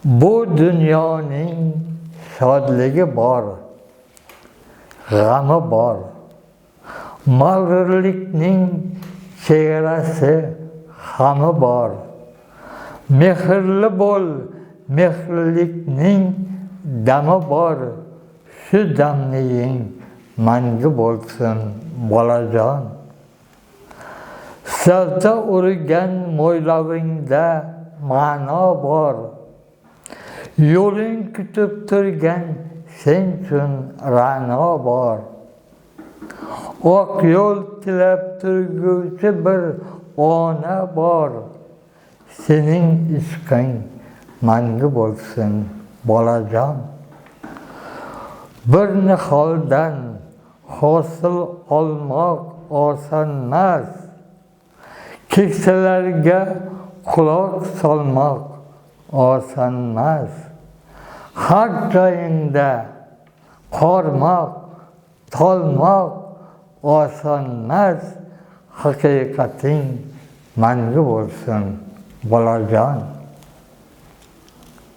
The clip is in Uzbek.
Bu dunyoning shodligi bor, g'ami bor. Mag'rurlikning chegarasi xami bor. Mehrli bo'l, mehrlilikning dami bor. Shu damni yeng, mangu bo'lsin bolajon. Salta urgan mo'ylovingda ma'no bor. Yo'ling kutib turgan sen uchun ra'no bor. Oq yo'l tilab turguvchi bir ona bor. Sening ishqing mangu bo'lsin bolajon. Bir niholdan hosil olmoq osonmas. Keksalarga quloq solmoq osonmas. Har joyingda qormoq, tolmoq osonmas. Haqiqating mangu bo'lsin bolajon.